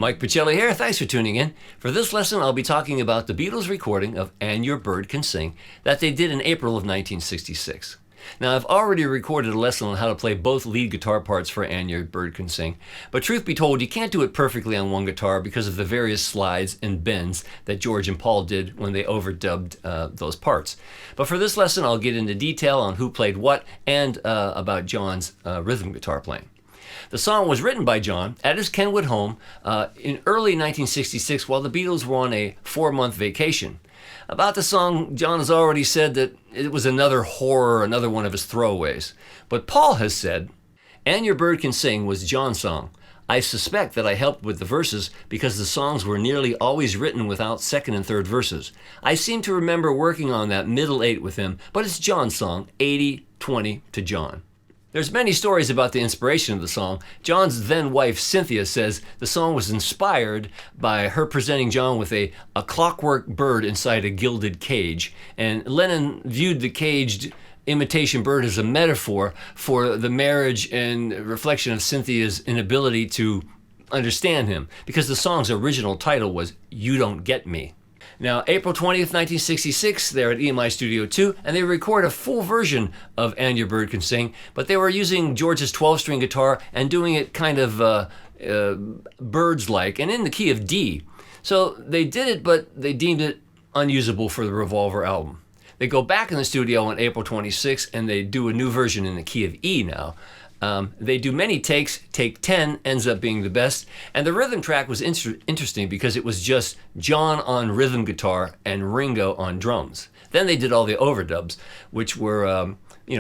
Mike Pachelli here. Thanks for tuning in. For this lesson, I'll be talking about the Beatles recording of And Your Bird Can Sing that they did in April of 1966. Now, I've already recorded a lesson on how to play both lead guitar parts for And Your Bird Can Sing, but truth be told, you can't do it perfectly on one guitar because of the various slides and bends that George and Paul did when they overdubbed those parts. But for this lesson, I'll get into detail on who played what and about John's rhythm guitar playing. The song was written by John at his Kenwood home in early 1966 while the Beatles were on a 4-month vacation. About the song, John has already said that it was another horror, another one of his throwaways. But Paul has said, And Your Bird Can Sing was John's song. I suspect that I helped with the verses because the songs were nearly always written without second and third verses. I seem to remember working on that middle 8 with him, but it's John's song, 80-20 to John. There's many stories about the inspiration of the song. John's then-wife, Cynthia, says the song was inspired by her presenting John with a clockwork bird inside a gilded cage. And Lennon viewed the caged imitation bird as a metaphor for the marriage and reflection of Cynthia's inability to understand him, because the song's original title was You Don't Get Me. Now, April 20th, 1966, they're at EMI Studio 2, and they record a full version of And Your Bird Can Sing, but they were using George's 12-string guitar and doing it kind of birds-like and in the key of D. So they did it, but they deemed it unusable for the Revolver album. They go back in the studio on April 26th, and they do a new version in the key of E now. They do many takes. Take 10 ends up being the best. And the rhythm track was interesting because it was just John on rhythm guitar and Ringo on drums. Then they did all the overdubs, which were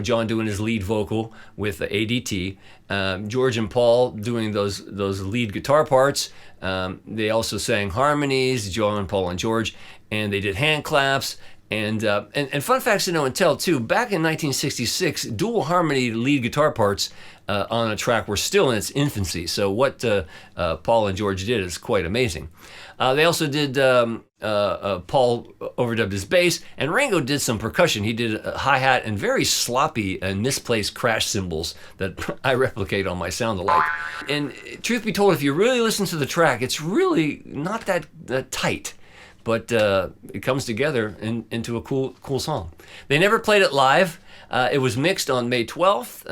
John doing his lead vocal with the ADT, George and Paul doing those lead guitar parts. They also sang harmonies, John, Paul, and George, and they did hand claps. And fun facts to know and tell, too, back in 1966, dual harmony lead guitar parts on a track were still in its infancy. So what Paul and George did is quite amazing. They also did, Paul overdubbed his bass, and Ringo did some percussion. He did a hi-hat and very sloppy and misplaced crash cymbals that I replicate on my sound-alike. And truth be told, if you really listen to the track, it's really not that tight. But it comes together into a cool song. They never played it live. It was mixed on May 12th,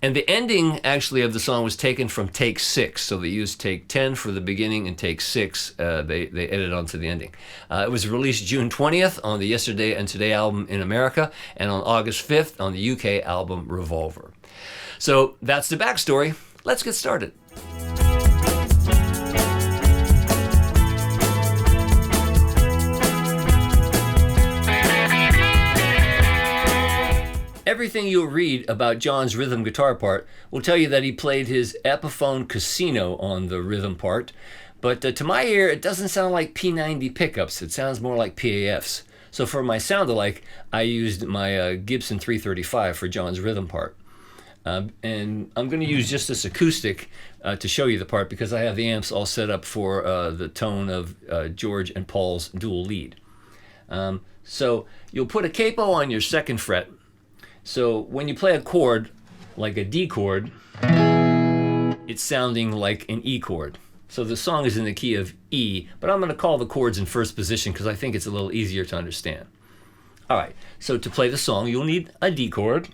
and the ending actually of the song was taken from take 6. So they used take 10 for the beginning and take 6 they edited onto the ending. It was released June 20th on the Yesterday and Today album in America, and on August 5th on the UK album Revolver. So that's the backstory. Let's get started. Everything you'll read about John's rhythm guitar part will tell you that he played his Epiphone Casino on the rhythm part, but to my ear, it doesn't sound like P90 pickups. It sounds more like PAFs. So for my sound-alike, I used my Gibson 335 for John's rhythm part. And I'm going to use just this acoustic to show you the part because I have the amps all set up for the tone of George and Paul's dual lead. So you'll put a capo on your 2nd fret. So when you play a chord, like a D chord, it's sounding like an E chord. So the song is in the key of E, but I'm going to call the chords in first position because I think it's a little easier to understand. All right, so to play the song, you'll need a D chord.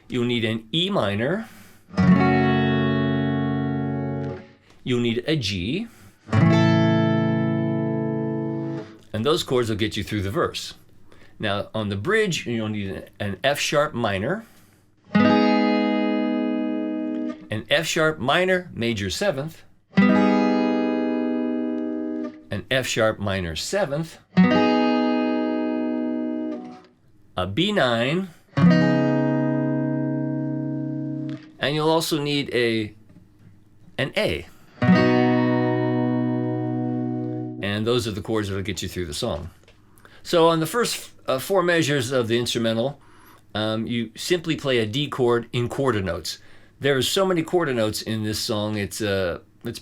You'll need an E minor. You'll need a G. And those chords will get you through the verse. Now, on the bridge, you'll need an F sharp minor, an F sharp minor major 7th, an F sharp minor 7th, a B9, and you'll also need an A. And those are the chords that will get you through the song. So on the first 4 measures of the instrumental, you simply play a D chord in quarter notes. There are so many quarter notes in this song, it's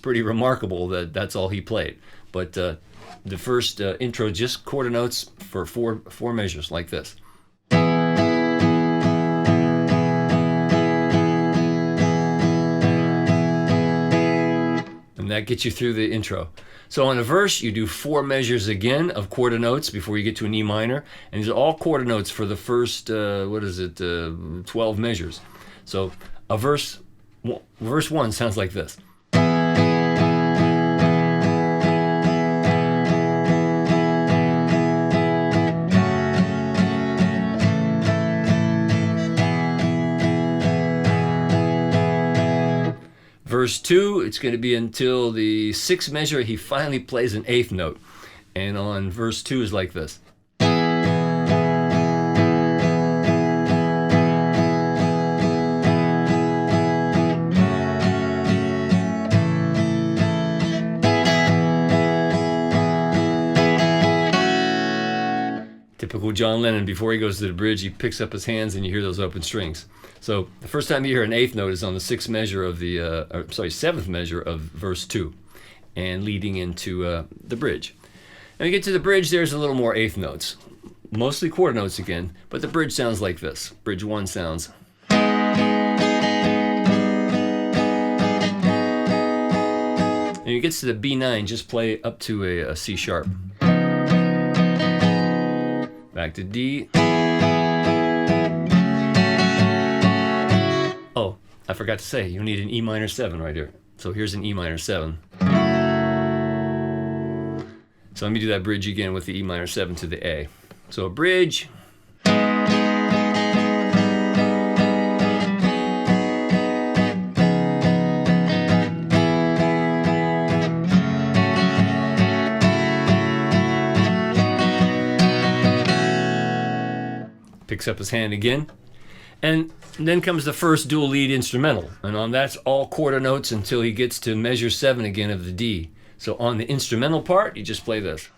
pretty remarkable that that's all he played. But the first intro, just quarter notes for four measures like this. and that gets you through the intro. So on a verse, you do 4 measures again of quarter notes before you get to an E minor, and these are all quarter notes for the first 12 measures. So a verse 1 sounds like this. Verse 2, it's going to be until the 6th measure he finally plays an 8th note. And on verse 2 is like this. Typical John Lennon, before he goes to the bridge, he picks up his hands and you hear those open strings. So the first time you hear an 8th note is on the 6th measure of the, 7th measure of verse 2, and leading into the bridge. When you get to the bridge, there's a little more 8th notes, mostly quarter notes again, but the bridge sounds like this. Bridge 1 sounds. And when it gets to the B9, just play up to a C sharp. Back to D. Oh, I forgot to say, you need an E minor 7 right here. So here's an E minor 7. So let me do that bridge again with the E minor 7 to the A. So a bridge. Picks up his hand again. And then comes the first dual lead instrumental. And on that's all quarter notes until he gets to measure 7 again of the D. So on the instrumental part, you just play this.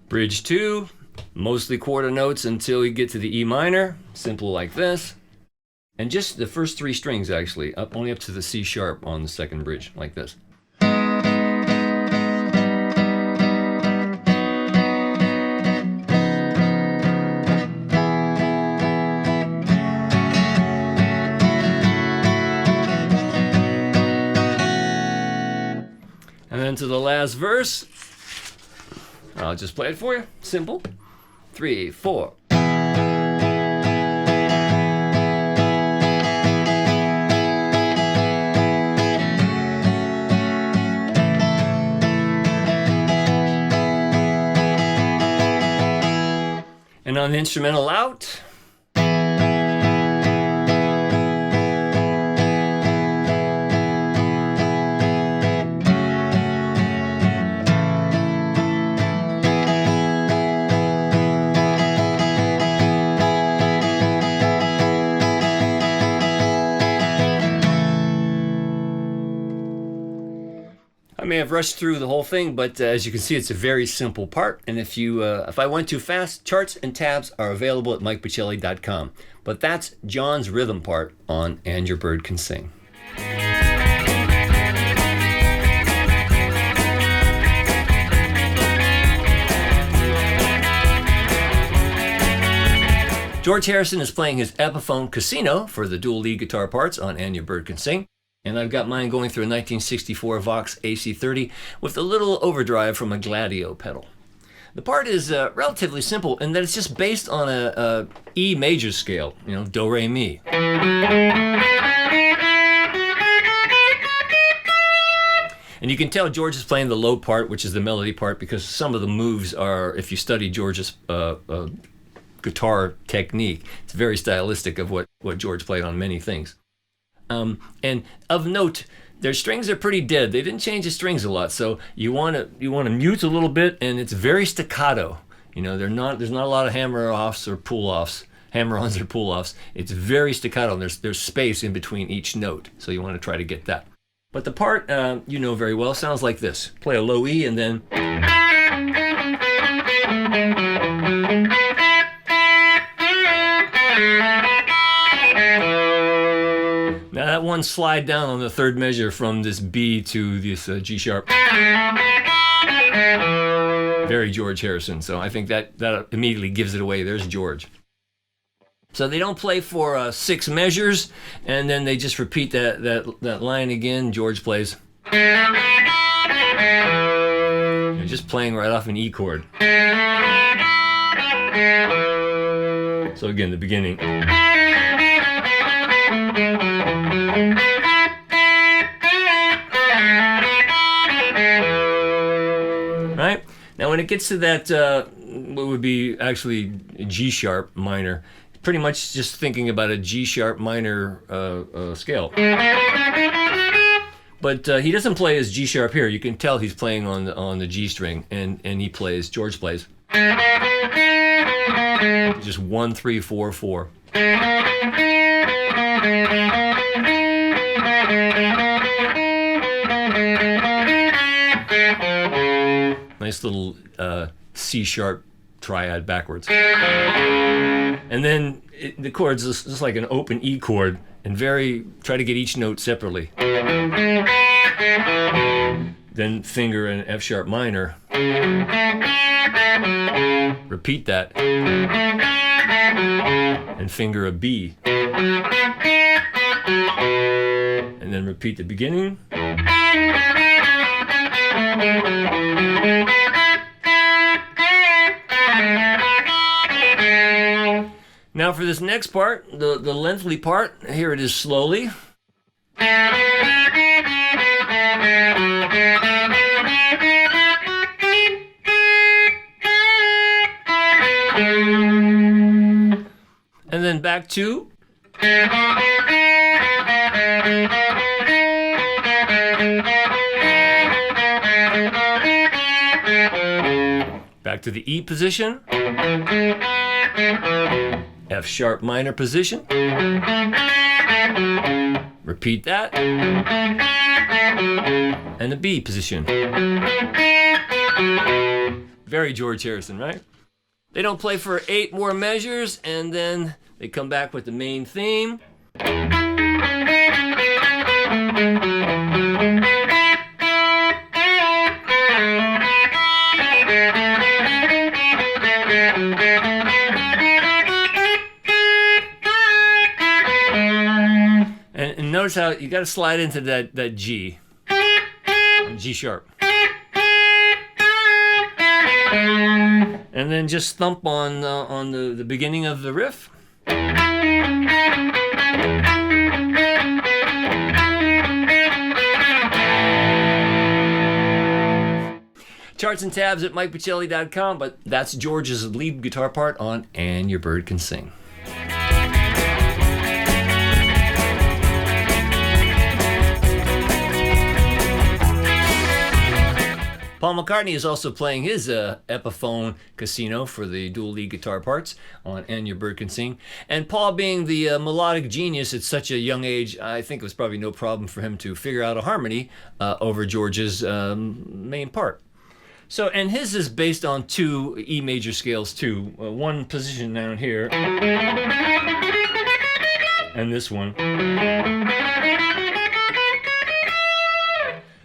Bridge 2, mostly quarter notes until you get to the E minor, simple like this. And just the first 3 strings actually, only up to the C sharp on the second bridge, like this. And then to the last verse, I'll just play it for you, simple. 3, 4. And on the instrumental out, I may have rushed through the whole thing, but as you can see, it's a very simple part. And if I went too fast, charts and tabs are available at MikePachelli.com. But that's John's rhythm part on And Your Bird Can Sing. George Harrison is playing his Epiphone Casino for the dual lead guitar parts on And Your Bird Can Sing. And I've got mine going through a 1964 Vox AC30 with a little overdrive from a Gladio pedal. The part is relatively simple in that it's just based on a E major scale, do, re, mi. And you can tell George is playing the low part, which is the melody part, because some of the moves are, if you study George's guitar technique, it's very stylistic of what George played on many things. And of note, their strings are pretty dead. They didn't change the strings a lot, so you want to mute a little bit, and it's very staccato. There's not a lot of hammer-offs or pull-offs, hammer-ons or pull-offs. It's very staccato, and there's space in between each note, so you want to try to get that. But the part, very well, sounds like this. Play a low E, and then... Now that one slide down on the third measure from this B to this G sharp. Very George Harrison. So I think that immediately gives it away. There's George. So they don't play for 6 measures, and then they just repeat that line again. George plays. They're just playing right off an E chord. So again, the beginning. Right? Now when it gets to that, what would be actually G sharp minor, pretty much just thinking about a G sharp minor scale. But he doesn't play his G sharp here. You can tell he's playing on the G string, and George plays. Just 1, 3, 4, 4. Nice little C sharp triad backwards. And then the chords just like an open E chord, and try to get each note separately. Then finger an F sharp minor. Repeat that. And finger a B. And then repeat the beginning. Now for this next part, the lengthy part, here it is slowly. And then back to. Back to the E position. F sharp minor position. Repeat that. And the B position. Very George Harrison, right? They don't play for 8 more measures, and then they come back with the main theme. And notice how you got to slide into that G sharp. And then just thump on the beginning of the riff. Charts and tabs at MikePachelli.com, but that's George's lead guitar part on And Your Bird Can Sing. Paul McCartney is also playing his Epiphone Casino for the dual lead guitar parts on And Your Bird Can Sing. And Paul, being the melodic genius at such a young age, I think it was probably no problem for him to figure out a harmony over George's main part. So, and his is based on 2 E major scales too. One position down here, and this one.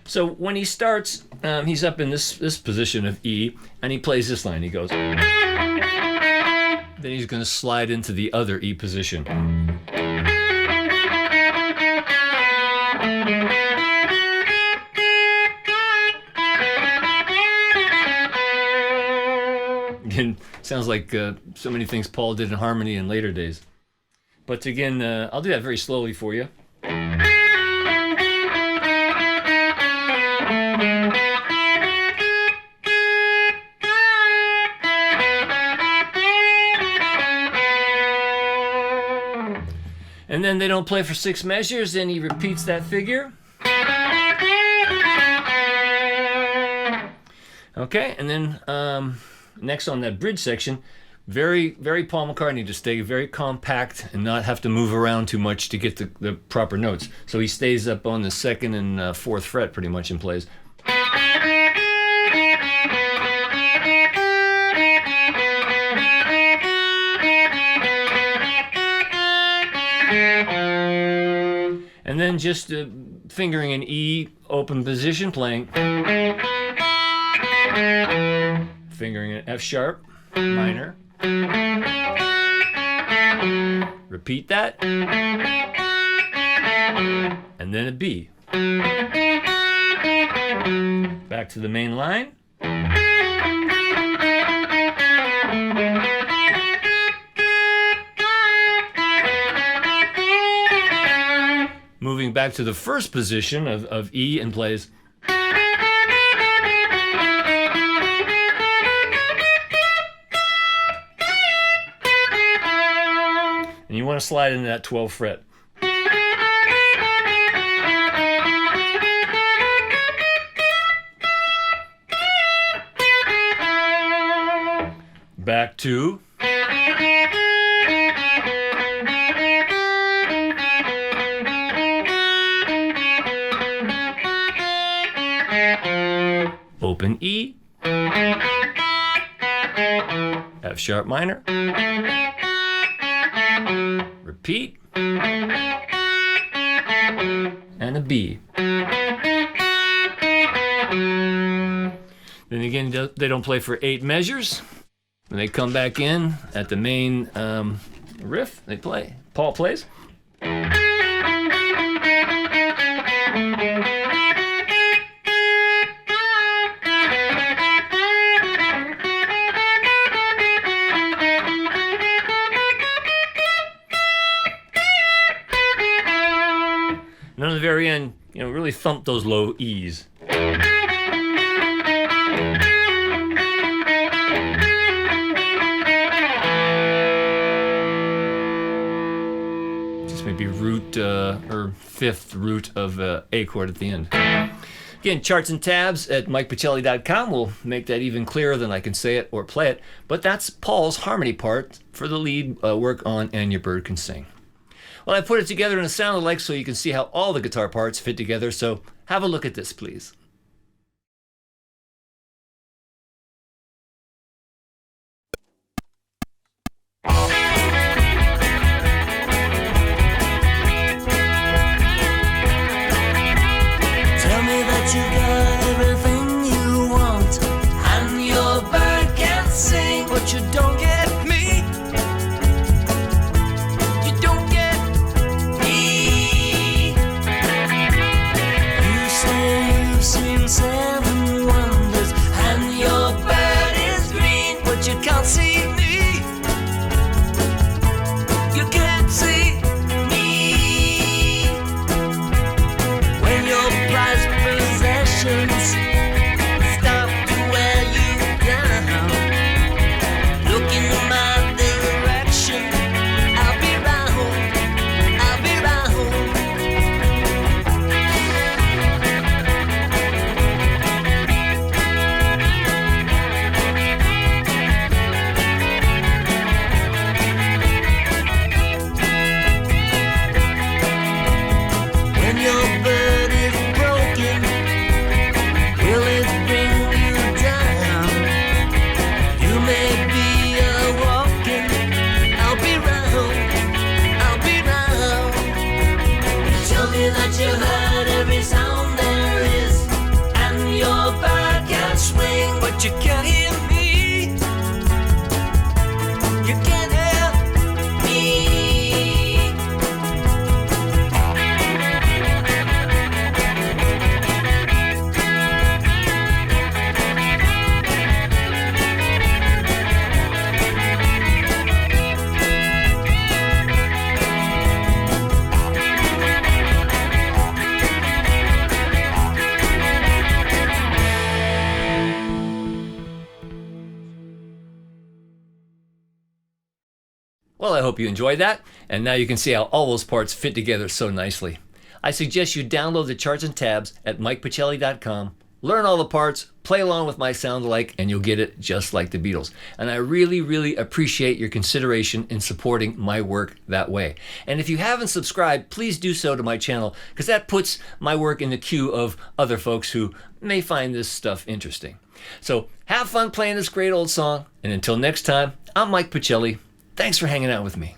So when he starts, he's up in this position of E, and he plays this line. He goes. Then he's going to slide into the other E position. Again, sounds like so many things Paul did in harmony in later days. But again, I'll do that very slowly for you. And then they don't play for 6 measures, and he repeats that figure. Okay, and then next on that bridge section, very, very Paul McCartney to stay very compact and not have to move around too much to get the proper notes. So he stays up on the 2nd and 4th fret pretty much and plays. And And then just fingering an E open position, playing. Fingering an F sharp minor. Repeat that. And then a B. Back to the main line. Moving back to the first position of E and plays. And you want to slide into that 12th fret. Back to. Open E. F sharp minor. Repeat. And a B. Then again, they don't play for 8 measures. When they come back in at the main riff, they play. Paul plays. And then at the very end, really thump those low E's. Just maybe root or 5th root of A chord at the end. Again, charts and tabs at MikePachelli.com will make that even clearer than I can say it or play it. But that's Paul's harmony part for the lead work on And Your Bird Can Sing. Well, I put it together in a sound alike so you can see how all the guitar parts fit together, so have a look at this, please. Tell me that you got everything you want, and your bird can sing, but you don't get me. That you heard every sound there is, and your bird can swing, but you can't hear me. You can't hear me. Well, I hope you enjoyed that, and now you can see how all those parts fit together so nicely. I suggest you download the charts and tabs at MikePachelli.com, learn all the parts, play along with my sound alike, and you'll get it just like the Beatles. And I really, really appreciate your consideration in supporting my work that way. And if you haven't subscribed, please do so to my channel, because that puts my work in the queue of other folks who may find this stuff interesting. So have fun playing this great old song, and until next time, I'm Mike Pachelli. Thanks for hanging out with me.